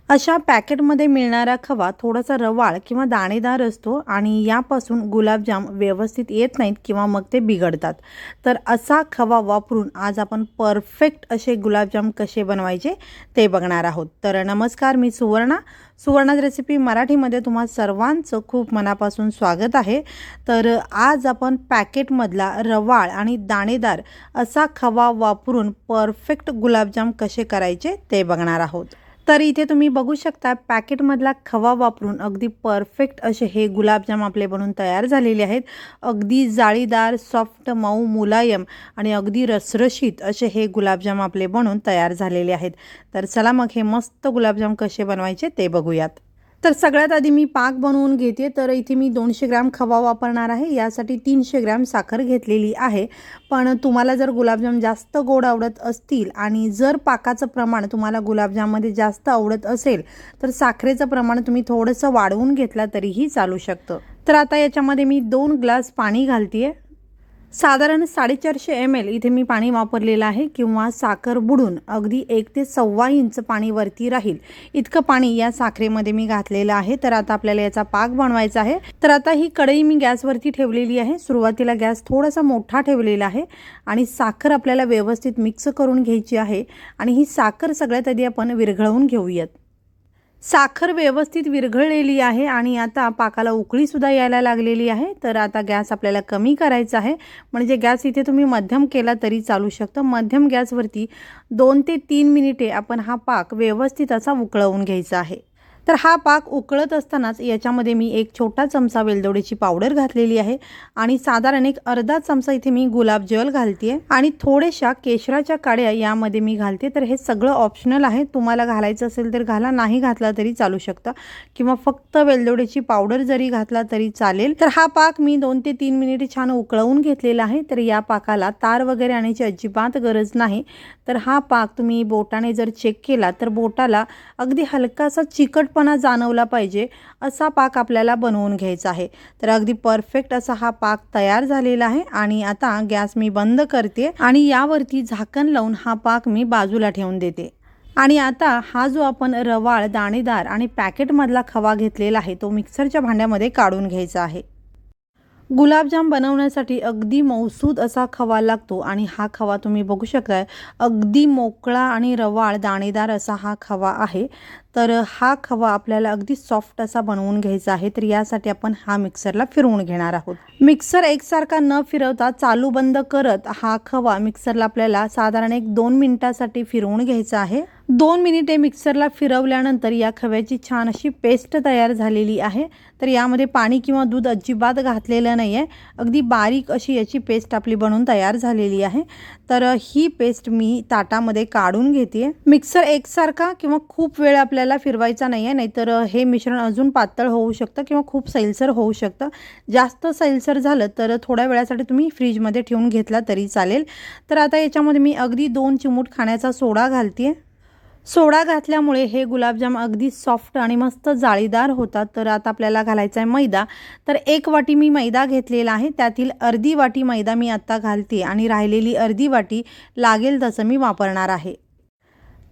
अशा पॅकेटमध्ये मिळणारा खवा थोडासा रवाळ किंवा दाणेदार असतो आणि यापासून गुलाबजाम व्यवस्थित येत नाहीत किंवा मग ते बिघडतात। तर असा खवा वापरून आज आपण परफेक्ट असे गुलाबजाम कसे बनवायचे ते बघणार आहोत। तर नमस्कार, मी सुवर्णाज रेसिपी मराठीमध्ये तुम्हा सर्वांचं खूप मनापासून स्वागत आहे। तर आज आपण पॅकेटमधला रवाळ आणि दाणेदार असा खवा वापरून परफेक्ट गुलाबजाम कसे करायचे ते बघणार आहोत। तर इथे तुम्ही बघू शकता पॅकेटमधला खवा वापरून अगदी परफेक्ट असे हे गुलाबजाम आपले बनून तयार झालेले आहेत। अगदी जाळीदार, सॉफ्ट, मऊ, मुलायम आणि अगदी रसरशीत असे हे गुलाबजाम आपले बनून तयार झालेले आहेत। तर चला मग हे मस्त गुलाबजाम कसे बनवायचे ते बघूयात। तर सगळ्यात आधी मी पाक बनवून घेते। तर इथे मी 200 ग्रॅम खवा वापरणार आहे। यासाठी 300 ग्रॅम साखर घेतलेली आहे। पण तुम्हाला जर गुलाबजाम जास्त गोड आवडत असतील आणि जर पाकाचं प्रमाण तुम्हाला गुलाबजाममध्ये जास्त आवडत असेल तर साखरेचं प्रमाण तुम्ही थोडंसं वाढवून घेतला तरीही चालू शकतं। तर आता याच्यामध्ये मी 2 ग्लास पाणी घालते। साधारण 450 ml इथे मी पाणी वापरलेलं आहे किंवा साखर बुडून अगदी 1 ते 1.25 इंच पाणी वरती राहील इतकं पाणी या साखरेमध्ये मी घातलेलं आहे। तर आता आपल्याला याचा पाक बनवायचा आहे। तर आता ही कढई मी गॅसवरती ठेवलेली आहे। सुरुवातीला गॅस थोडासा मोठा ठेवलेला आहे आणि साखर आपल्याला व्यवस्थित मिक्स करून घ्यायची आहे आणि ही साखर सगळ्यात आधी आपण विरघळवून घेऊयात। साखर व्यवस्थित विरघळलेली आहे आणि आता पाकाला उकळी सुद्धा यायला लागलेली आहे। तर आता गॅस आपल्याला कमी करायचा आहे, म्हणजे गॅस इथे तुम्ही मध्यम केला तरी चालू शकतं। मध्यम गॅसवरती 2 ते 3 मिनिटे आपण हा पाक व्यवस्थित असा उकळवून घ्यायचा आहे। तर हा पाक उकळत असतानाच याच्यामध्ये मी 1 छोटा चमचा वेलदोडीची पावडर घातलेली आहे आणि साधारण एक अर्धा चमचा इथे मी गुलाब जल घालते आणि थोड्याशा केशराच्या काड्या यामध्ये मी घालते। तर हे सगळं ऑप्शनल आहे, तुम्हाला घालायचं असेल तर घाला, नाही घातला तरी चालू शकतं किंवा फक्त वेलदोडीची पावडर जरी घातला तरी चालेल। तर हा पाक मी 2 ते 3 मिनिटे छान उकळवून घेतलेला आहे। तर या पाकाला तार वगैरे आणायची अजिबात गरज नाही। तर हा पाक तुम्ही बोटाने जर चेक केला तर बोटाला अगदी हलकासा चिकटपणा जाणवला पाहिजे असा पाक आपल्याला बनवून घ्यायचा आहे। तर अगदी परफेक्ट असा हा पाक तयार झालेला आहे आणि आता गॅस मी बंद करते आणि यावरती झाकण लावून हा पाक मी बाजूला ठेवून देते। आणि आता हा जो आपण रवाळ, दाणेदार आणि पॅकेटमधला खवा घेतलेला आहे तो मिक्सरच्या भांड्यामध्ये काढून घ्यायचा आहे। गुलाबजाम बनवण्यासाठी अगदी मऊसूद असा खवा लागतो आणि हा खवा तुम्ही बघू शकता अगदी मोकळा आणि रवाळ दाणेदार असा हा खवा आहे। तर हा खवा आपल्याला अगदी सॉफ्ट असा बनवून घ्यायचा आहे। तर यासाठी आपण हा मिक्सरला फिरवून घेणार आहोत। मिक्सर एकसारखा न फिरवता चालू बंद करत हा खवा मिक्सरला आपल्याला साधारण 1-2 मिनिटांसाठी फिरवून घ्यायचा आहे। 2 मिनिटे मिक्सरला फिरवल्यानंतर या खव्याची छान अशी पेस्ट तयार झालेली आहे। तर यामध्ये पाणी किंवा दूध अजिबात घातलेलं नाही आहे, अगदी बारीक अशी याची पेस्ट आपली बनवून तयार झालेली आहे। तर ही पेस्ट मी ताटामध्ये काढून घेते। मिक्सर एकसारखा किंवा खूप वेळ आपल्याला फिरवायचा नाही आहे, नाहीतर हे मिश्रण अजून पातळ होऊ शकतं किंवा खूप सैलसर होऊ शकतं। जास्त सैलसर झालं तर थोड्या वेळासाठी तुम्ही फ्रीजमध्ये ठेवून घेतला तरी चालेल। तर आता याच्यामध्ये मी अगदी 2 चिमूट खाण्याचा सोडा घालते। सोडा घातल्यामुळे हे गुलाबजाम अगदी सॉफ्ट आणि मस्त जाळीदार होतात। तर आता आपल्याला घालायचा आहे मैदा। तर 1 वाटी मी मैदा घेतलेला आहे, त्यातील अर्धी वाटी मैदा मी आता घालते आणि राहिलेली अर्धी वाटी लागेल तसं मी वापरणार आहे।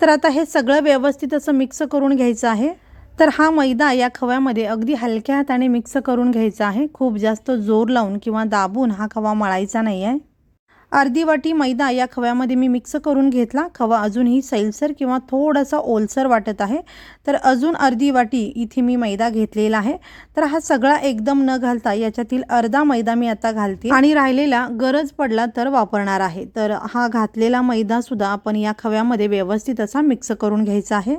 तर आता हे सगळं व्यवस्थित असं मिक्स करून घ्यायचं आहे। तर हा मैदा या खव्यामध्ये अगदी हलक्या हाताने मिक्स करून घ्यायचा आहे, खूप जास्त जोर लावून किंवा दाबून हा खवा मळायचा नाही आहे। अर्धी वाटी मैदा या खव्यामध्ये मी मिक्स करून घेतला। खवा अजूनही सैलसर किंवा थोडासा ओलसर वाटत आहे, तर अजून अर्धी वाटी इथे मी मैदा घेतलेला आहे। तर हा सगळा एकदम न घालता याच्यातील अर्धा मैदा मी आता घालते आणि राहिलेला गरज पडला तर वापरणार आहे। तर हा घातलेला मैदा सुद्धा आपण या खव्यामध्ये व्यवस्थित असा मिक्स करून घ्यायचा आहे।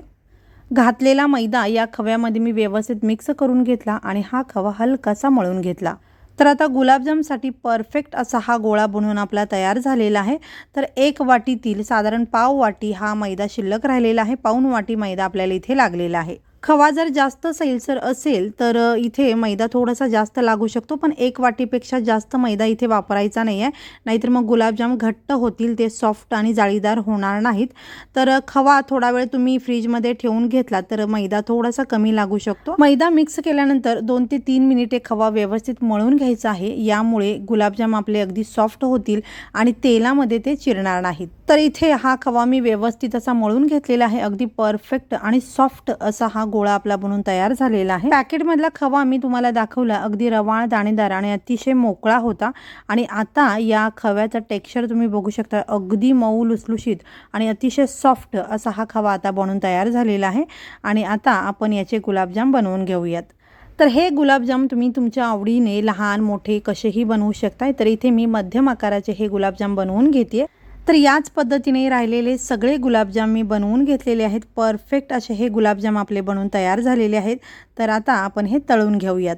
घातलेला मैदा या खव्यामध्ये मी व्यवस्थित मिक्स करून घेतला आणि हा खवा हलकासा मळून घेतला। तर आता गुलाबजामसाठी परफेक्ट असा हा गोळा बनवून आपला तयार झालेला आहे। तर 1 वाटीतील साधारण पाव वाटी हा मैदा शिल्लक राहिलेला आहे, पाऊण वाटी मैदा आपल्याला इथे लागलेला आहे। खवा जर जास्त सैलसर असेल तर इथे मैदा थोडासा जास्त लागू शकतो, पण 1 वाटीपेक्षा जास्त मैदा इथे वापरायचा नाही आहे, नाहीतर मग गुलाबजाम घट्ट होतील, ते सॉफ्ट आणि जाळीदार होणार नाहीत. तर खवा थोडा वेळ तुम्ही फ्रीजमध्ये ठेवून घेतला तर मैदा थोडासा कमी लागू शकतो. मैदा मिक्स केल्यानंतर 2 ते 3 मिनिटे खवा व्यवस्थित मळून घ्यायचा आहे, यामुळे गुलाबजाम आपले अगदी सॉफ्ट होतील आणि तेलामध्ये ते चिरणार नाहीत. तर इथे हा खवा मी व्यवस्थित असा मळून घेतलेला आहे, अगदी परफेक्ट आणि सॉफ्ट असा हा गोळा आपला बनून तयार झालेला आहे. पॅकेटमधला खवा मी तुम्हाला दाखवला, अगदी रवाळ, दाणेदार आणि अतिशय मोकळा होता. आणि आता या खव्याचा टेक्स्चर तुम्ही बघू शकता, अगदी मऊ लुसलुशीत आणि अतिशय सॉफ्ट असा हा खवा आता बनून तयार झालेला आहे. आणि आता आपण याचे गुलाबजाम बनवून घेऊयात. तर हे गुलाबजाम तुम्ही तुमच्या आवडीने लहान मोठे कसेही बनवू शकताय. तर इथे मी मध्यम आकाराचे हे गुलाबजाम बनवून घेते. तर याच पद्धतीने राहिलेले सगळे गुलाबजाम मी बनवून घेतलेले आहेत. परफेक्ट असे हे गुलाबजाम आपले बनवून तयार झालेले आहेत. तर आता आपण हे तळून घेऊयात.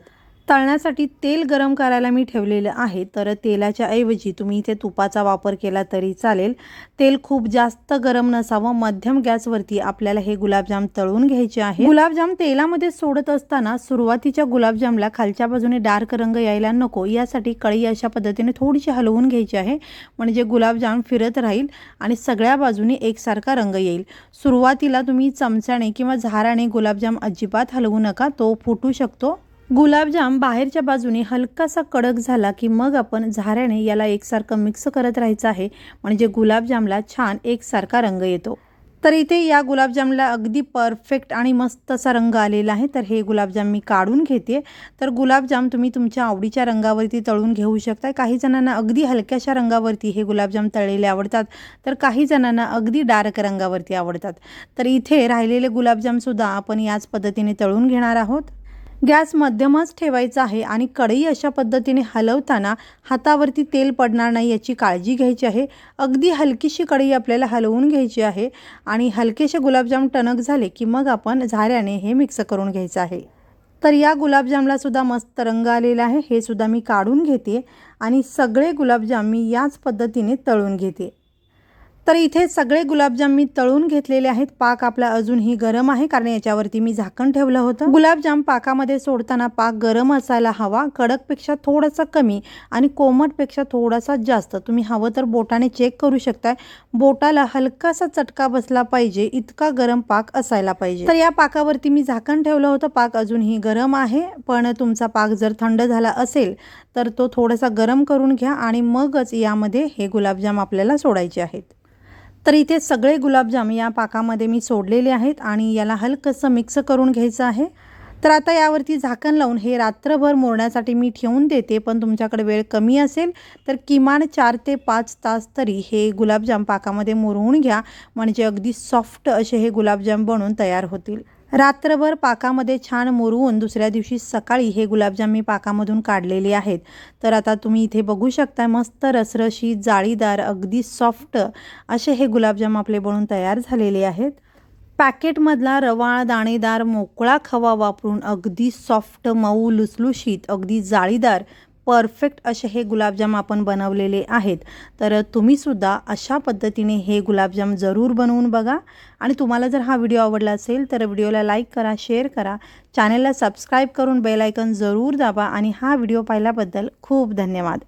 तळण्यासाठी तेल गरम करायला मी ठेवलेलं आहे. तर तेलाच्या ऐवजी तुम्ही इथे तुपाचा वापर केला तरी चालेल. तेल खूप जास्त गरम नसावं, मध्यम गॅसवरती आपल्याला हे गुलाबजाम तळून घ्यायचे आहे. गुलाबजाम तेलामध्ये सोडत असताना सुरुवातीच्या गुलाबजामला खालच्या बाजूने डार्क रंग यायला नको, यासाठी कढई अशा पद्धतीने थोडीशी हलवून घ्यायची आहे, म्हणजे गुलाबजाम फिरत राहील आणि सगळ्या बाजूने एकसारखा रंग येईल. सुरुवातीला तुम्ही चमच्याने किंवा झाराने गुलाबजाम अजिबात हलवू नका, तो फुटू शकतो. गुलाबजाम बाहेरच्या बाजूने हलकासा कडक झाला की मग आपण झाऱ्याने याला एकसारखं मिक्स करत राहायचं आहे, म्हणजे गुलाबजामला छान एकसारखा रंग येतो. तर इथे या गुलाबजामला अगदी परफेक्ट आणि मस्त असा रंग आलेला आहे. तर हे गुलाबजाम मी काढून घेते. तर गुलाबजाम तुम्ही तुमच्या आवडीच्या रंगावरती तळून घेऊ शकता. काही जणांना अगदी हलक्याशा रंगावरती हे गुलाबजाम तळलेले आवडतात, तर काही जणांना अगदी डार्क रंगावरती आवडतात. तर इथे राहिलेले गुलाबजामसुद्धा आपण याच पद्धतीने तळून घेणार आहोत. गॅस मध्यमच ठेवायचा आहे आणि कढई अशा पद्धतीने हलवताना हातावरती तेल पडणार नाही याची काळजी घ्यायची आहे. अगदी हलकीशी कढई आपल्याला हलवून घ्यायची आहे आणि हलकेसे गुलाबजाम टणक झाले की मग आपण झाऱ्याने हे मिक्स करून घ्यायचं आहे. तर या गुलाबजामला सुद्धा मस्त रंग आलेला आहे. हे सुद्धा मी काढून घेते आणि सगळे गुलाबजाम मी याच पद्धतीने तळून घेते. तर इथे सगळे गुलाबजाम मी तळून घेतलेले आहेत. पाक आपला अजूनही गरम आहे, कारण याच्यावरती मी झाकण ठेवलं होतं. गुलाबजाम पाकामध्ये सोडताना पाक गरम असायला हवा, कडकपेक्षा थोडासा कमी आणि कोमटपेक्षा थोडासा जास्त. तुम्ही हवं तर बोटाने चेक करू शकताय. बोटाला हलकासा चटका बसला पाहिजे इतका गरम पाक असायला पाहिजे. तर या पाकावरती मी झाकण ठेवलं होतं. पाक अजूनही गरम आहे, पण तुमचा पाक जर थंड झाला असेल तर तो थोडासा गरम करून घ्या आणि मगच यामध्ये हे गुलाबजाम आपल्याला सोडायचे आहेत. तर इथे सगळे गुलाबजाम या पाकामध्ये मी सोडलेले आहेत आणि याला हलकंसं मिक्स करून घ्यायचं आहे. तर आता यावरती झाकण लावून हे रात्रभर मुरण्यासाठी मी ठेवून देते. पण तुमच्याकडे वेळ कमी असेल तर किमान 4 ते 5 तास तरी हे गुलाबजाम पाकामध्ये मुरवून घ्या, म्हणजे अगदी सॉफ्ट असे हे गुलाबजाम बनून तयार होतील. रात्रभर पाकामध्ये छान मुरवून दुसऱ्या दिवशी सकाळी हे गुलाबजाम मी पाकामधून काढलेले आहेत. तर आता तुम्ही इथे बघू शकता, मस्त रसरशीत, जाळीदार, अगदी सॉफ्ट असे हे गुलाबजाम आपले बनून तयार झालेले आहेत. पॅकेटमधला रवाळ, दाणेदार, मोकळा खवा वापरून अगदी सॉफ्ट, मऊ, लुसलुशीत, अगदी जाळीदार, परफेक्ट असे हे गुलाबजाम आपण बनवलेले आहेत. तर तुम्हीसुद्धा अशा पद्धतीने हे गुलाबजाम जरूर बनवून बघा. आणि तुम्हाला जर हा व्हिडिओ आवडला असेल तर व्हिडिओला लाईक करा, शेअर करा, चॅनलला सबस्क्राईब करून बेल आयकॉन जरूर दाबा. आणि हा व्हिडिओ पाहिल्याबद्दल खूप धन्यवाद.